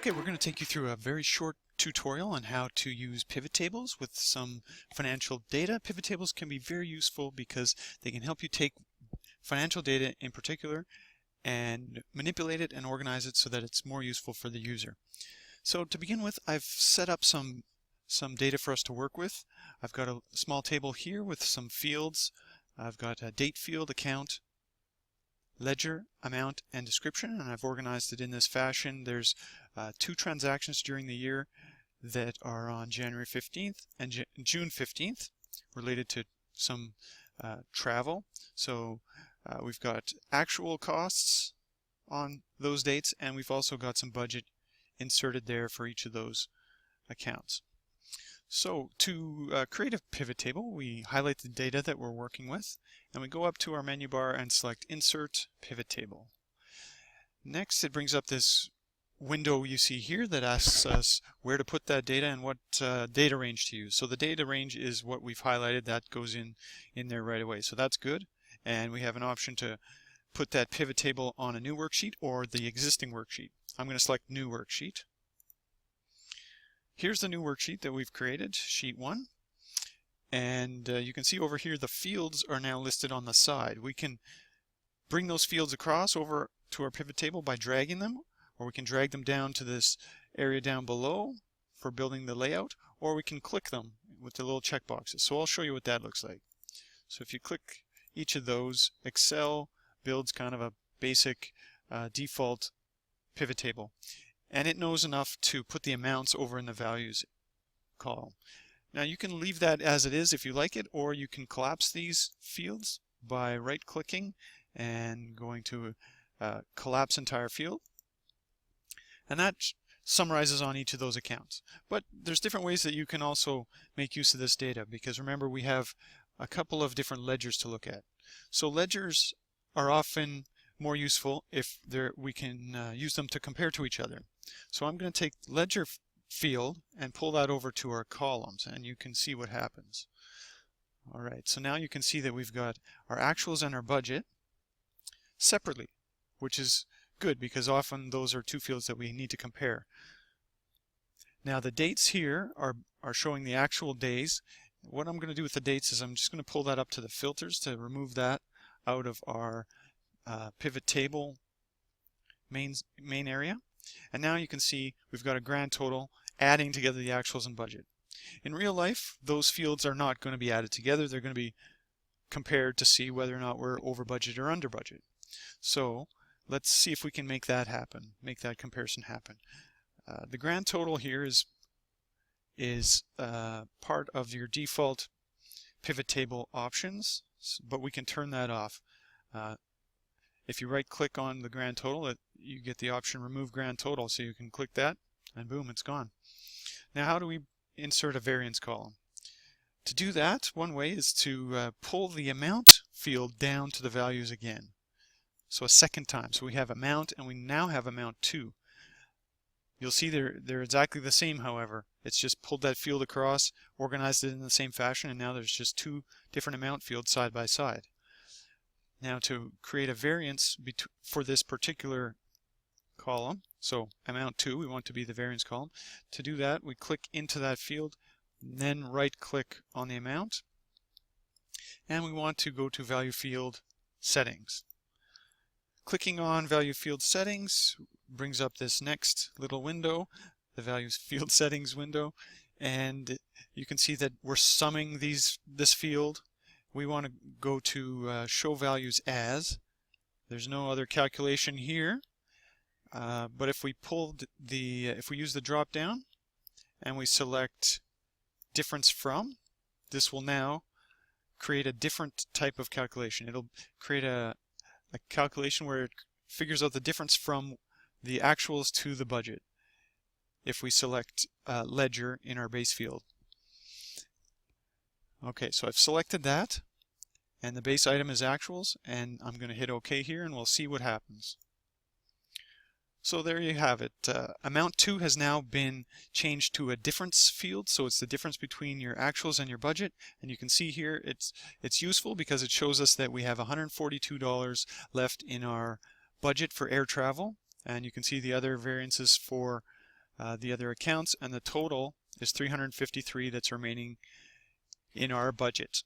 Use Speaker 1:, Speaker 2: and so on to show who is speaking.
Speaker 1: Okay, we're going to take you through a very short tutorial on how to use pivot tables with some financial data. Pivot tables can be very useful because they can help you take financial data in particular and manipulate it and organize it so that it's more useful for the user. So to begin with, I've set up some data for us to work with. I've got a small table here with some fields. I've got a date field, account, ledger, amount, and description, and I've organized it in this fashion. There's 2 transactions during the year that are on January 15th and June 15th related to some travel. So we've got actual costs on those dates, and we've also got some budget inserted there for each of those accounts. So to create a pivot table, we highlight the data that we're working with, and we go up to our menu bar and select Insert Pivot Table. Next, it brings up this window you see here that asks us where to put that data and what data range to use. So the data range is what we've highlighted. That goes in there right away. So that's good. And we have an option to put that pivot table on a new worksheet or the existing worksheet. I'm going to select New Worksheet. Here's the new worksheet that we've created, Sheet 1. And you can see over here the fields are now listed on the side. We can bring those fields across over to our pivot table by dragging them, or we can drag them down to this area down below for building the layout, or we can click them with the little check boxes. So I'll show you what that looks like. So if you click each of those, Excel builds kind of a basic default pivot table. And it knows enough to put the amounts over in the values column. Now you can leave that as it is if you like it, or you can collapse these fields by right-clicking and going to collapse entire field. And that summarizes on each of those accounts. But there's different ways that you can also make use of this data, because remember we have a couple of different ledgers to look at. So ledgers are often more useful if we can use them to compare to each other. So I'm going to take ledger field and pull that over to our columns, and you can see what happens. Alright, so now you can see that we've got our actuals and our budget separately, which is good because often those are 2 fields that we need to compare. Now the dates here are showing the actual days. What I'm going to do with the dates is I'm just going to pull that up to the filters to remove that out of our pivot table main area. And now you can see we've got a grand total adding together the actuals and budget. In real life, those fields are not going to be added together. They're going to be compared to see whether or not we're over budget or under budget. So let's see if we can make that happen, make that comparison happen. The grand total here is part of your default pivot table options, but we can turn that off. If you right-click on the grand total, you get the option Remove Grand Total, so you can click that, and boom, it's gone. Now, how do we insert a variance column? To do that, one way is to pull the amount field down to the values again. So a second time. So we have amount, and we now have amount 2. You'll see they're exactly the same, however. It's just pulled that field across, organized it in the same fashion, and now there's just 2 different amount fields side by side. Now to create a variance for this particular column, so amount 2, we want to be the variance column. To do that, we click into that field, then right-click on the amount, and we want to go to Value Field Settings. Clicking on Value Field Settings brings up this next little window, the Value Field Settings window, and you can see that we're summing this field. We want to go to Show Values As. There's no other calculation here, but if we use the drop down and we select Difference From, this will now create a different type of calculation. It'll create a calculation where it figures out the difference from the actuals to the budget if we select Ledger in our base field. Okay, so I've selected that, and the base item is actuals, and I'm going to hit OK here, and we'll see what happens. So there you have it. Amount 2 has now been changed to a difference field, so it's the difference between your actuals and your budget. And you can see here it's useful because it shows us that we have $142 left in our budget for air travel, and you can see the other variances for the other accounts, and the total is 353 that's remaining in our budget.